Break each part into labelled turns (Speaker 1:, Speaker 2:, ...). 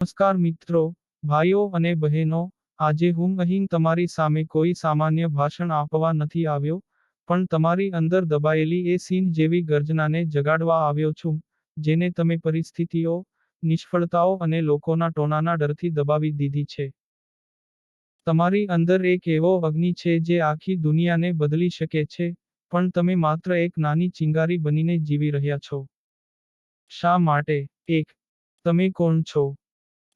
Speaker 1: નમસ્કાર મિત્રો, ભાઈઓ અને બહેનો, આજે હું અહીં તમારી સામે કોઈ સામાન્ય ભાષણ આપવા નથી આવ્યો, પણ તમારી અંદર દબાયેલી એ સિંહ જેવી ગર્જનાને જગાડવા આવ્યો છું, જેને તમે પરિસ્થિતિઓ, નિષ્ફળતાઓ અને લોકોના ટોનાના ડરથી દબાવી દીધી છે. તમારી અંદર એક એવો અગ્નિ છે જે આખી દુનિયાને બદલી શકે છે, પણ તમે માત્ર એક નાની ચિંગારી બનીને જીવી રહ્યા છો. શા માટે? 1. તમે કોણ છો?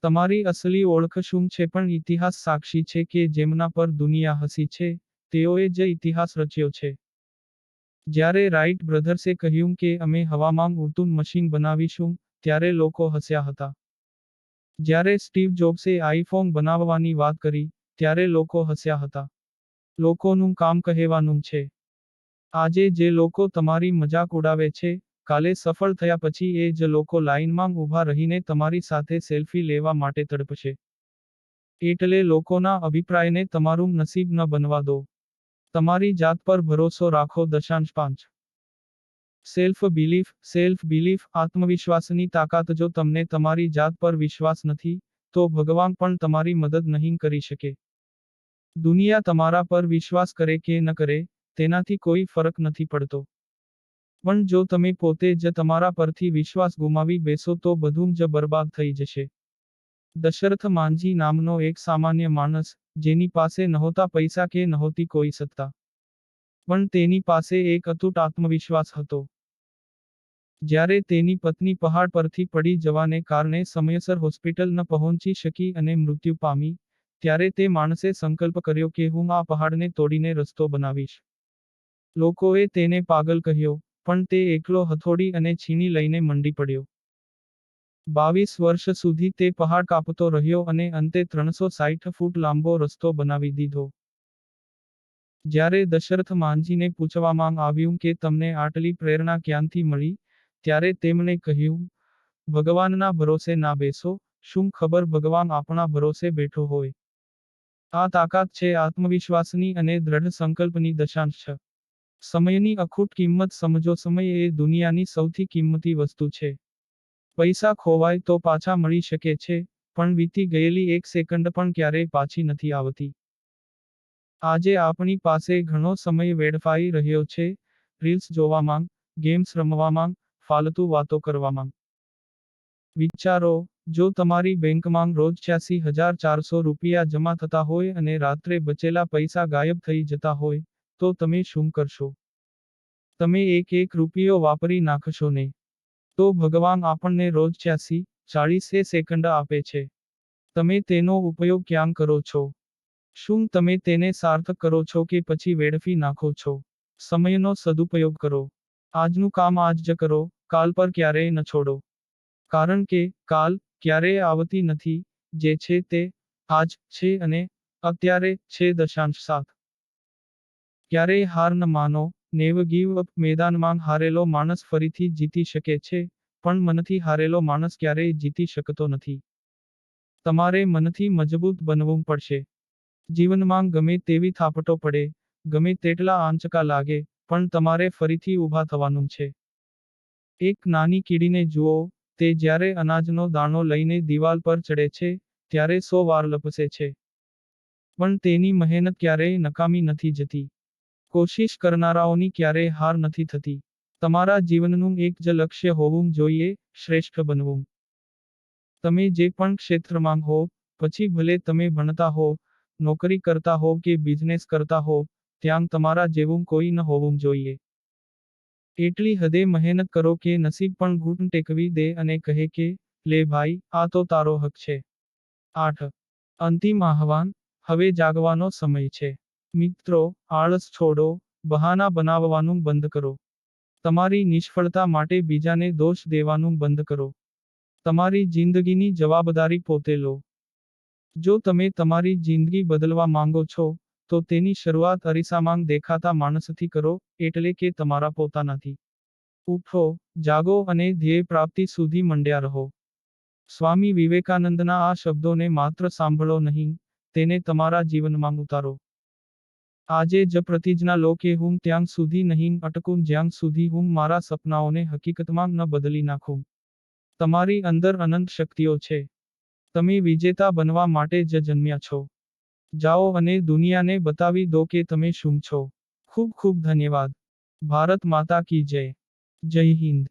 Speaker 1: તમારી અસલી ઓળખ શું છે? પણ ઇતિહાસ સાક્ષી છે કે જેમના પર દુનિયા હસી છે, તેઓએ જ ઇતિહાસ રચ્યો છે. જ્યારે રાઇટ બ્રધર્સે કહ્યું કે અમે હવામાં ઉડતું મશીન બનાવીશું, ત્યારે લોકો હસ્યા હતા. જ્યારે સ્ટીવ જોબ્સે આઈફોન બનાવવાની વાત કરી, ત્યારે લોકો હસ્યા હતા. લોકોનું કામ કહેવાનું છે. આજે જે લોકો તમારી મજાક ઉડાવે છે, કાલે સફળ થયા પછી એ જ લોકો લાઇનમાં ઊભા રહીને તમારી સાથે સેલ્ફી લેવા માટે તડપશે. એટલે લોકોના અભિપ્રાયને તમારું નસીબ ન બનવા દો. તમારી જાત પર ભરોસો રાખો. 5. સેલ્ફ બિલીફ આત્મવિશ્વાસની તાકાત. જો તમને તમારી જાત પર વિશ્વાસ નથી, તો ભગવાન પણ તમારી મદદ નહીં કરી શકે. દુનિયા તમારા પર વિશ્વાસ કરે કે ન કરે, તેનાથી કોઈ ફરક નથી પડતો. પણ જો તમે પોતે જ તમારા પરથી વિશ્વાસ ગુમાવી બેસો તો બધું જ બરબાદ થઈ જશે. દશરથ માંઝી નામનો એક સામાન્ય માણસ, જેની પાસે નહોતા પૈસા કે નહોતી કોઈ સત્તા. પણ તેની પાસે એક અતૂટ આત્મવિશ્વાસ હતો. જ્યારે તેની પત્ની પહાડ પરથી પડી જવાને કારણે સમયસર હોસ્પિટલ ન પહોંચી શકી અને મૃત્યુ પામી, ત્યારે તે માણસે સંકલ્પ કર્યો કે હું આ પહાડને તોડીને રસ્તો બનાવીશ. લોકોએ તેને પાગલ કહ્યો, પણ તે એકલો હથોડી અને છીણી લઈને મંડી પડ્યો. 22 વર્ષ સુધી તે પહાડ કાપતો રહ્યો અને અંતે 360 ફૂટ લાંબો રસ્તો બનાવી દીધો. જ્યારે દશરથ માંઝીને પૂછવામાં આવ્યું કે તમને આટલી પ્રેરણા ક્યાંથી મળી, ત્યારે તેમણે કહ્યું, ભગવાનના ભરોસે ના બેસો, શું ખબર ભગવાન આપણા ભરોસે બેઠો હોય. આ તાકાત છે આત્મવિશ્વાસની અને દ્રઢ સંકલ્પની. 6. સમયની અખૂટ કિંમત સમજો. સમય એ દુનિયાની સૌથી કિંમતી વસ્તુ છે. પૈસા ખોવાય તો પાછા મળી શકે છે, પણ વીતી ગયેલી એક સેકન્ડ પણ ક્યારેય પાછી નથી આવતી. આજે આપણી પાસે ઘણો સમય વેડફાઈ રહ્યો છે, રીલ્સ જોવામાં, ગેમ્સ રમવામાં, ફાલતુ વાતો કરવામાં. વિચારો, જો તમારી બેંકમાં રોજ 86,400 રૂપિયા જમા થતા હોય અને રાત્રે બચેલા પૈસા ગાયબ થઈ જતા હોય, તો તમે શું કરશો? તમે એક રૂપિયો વાપરી નાખશો ને? તો ભગવાન આપણને રોજ 86-40 સેકન્ડ આપે છે. તમે તેનો ઉપયોગ ક્યાં કરો છો? શું તમે તેને સાર્થક કરો છો કે પછી વેડફી નાખો છો? સમયનો સદુપયોગ કરો. આજનું કામ આજ જ કરો, કાલ પર ક્યારેય ન છોડો. કારણ કે, કાલ ક્યારેય આવતી નથી, જે છે તે આજ છે અને અત્યારે છે. 7. ક્યારેય હાર ન માનો. Never give up. મેદાનમાં હારેલો માણસ ફરીથી જીતી શકે છે, પણ મનથી હારેલો માણસ ક્યારેય જીતી શકતો નથી. તમારે મનથી મજબૂત બનવું પડશે. જીવનમાં ગમે તેવી થાપટો પડે, ગમે તેટલા આંચકા લાગે, પણ તમારે ફરીથી ઊભા થવાનું છે. એક નાની કીડીને જુઓ, તે જ્યારે અનાજનો દાણો લઈને દિવાલ પર ચડે છે, ત્યારે 100 વાર લપસે છે. પણ તેની મહેનત ક્યારેય નકામી નથી જતી. કોશિશ કરનારાઓની ક્યારેય હાર નથી થતી. તમારા જીવનનું એક જ લક્ષ્ય હોવું જોઈએ, શ્રેષ્ઠ બનવું. તમે જે પણ ક્ષેત્રમાં હો, પછી ભલે તમે ભણતા હો, નોકરી કરતા હો કે બિઝનેસ કરતા હો, ત્યાં તમારા જેવું કોઈ ન હોવું જોઈએ. એટલી હદે મહેનત કરો કે નસીબ પણ ઘૂંટ ટેકવી દે અને કહે કે, લે ભાઈ, આ તો તારો હક છે. 8. અંતિમ આહ્વાન, હવે જાગવાનો સમય છે. મિત્રો, આળસ છોડો, બહાના બનાવવાનું બંધ કરો. તમારી નિષ્ફળતા માટે બીજાને દોષ દેવાનું બંધ કરો. તમારી જિંદગીની જવાબદારી પોતે લો. જો તમે તમારી જિંદગી બદલવા માંગો છો, તો તેની શરૂઆત અરીસામાં દેખાતા માણસથી કરો, એટલે કે તમારા પોતાનાથી. ઉઠો, જાગો અને ધ્યેય પ્રાપ્તિ સુધી મંડ્યા રહો. સ્વામી વિવેકાનંદના આ શબ્દોને માત્ર સાંભળો નહીં, તેને તમારા જીવનમાં ઉતારો. આજે જ પ્રતિજ્ઞા લો કે હું ત્યાં સુધી નહીં અટકું જ્યાં સુધી હું મારા સપનાઓને હકીકતમાં ન બદલી નાખું. તમારી અંદર અનંત શક્તિઓ છે. તમે વિજેતા બનવા માટે જ જન્મ્યા છો. જાઓ અને દુનિયાને બતાવી દો કે તમે શું છો. ખૂબ ખૂબ ધન્યવાદ. ભારત માતા કી જય. જય હિન્દ.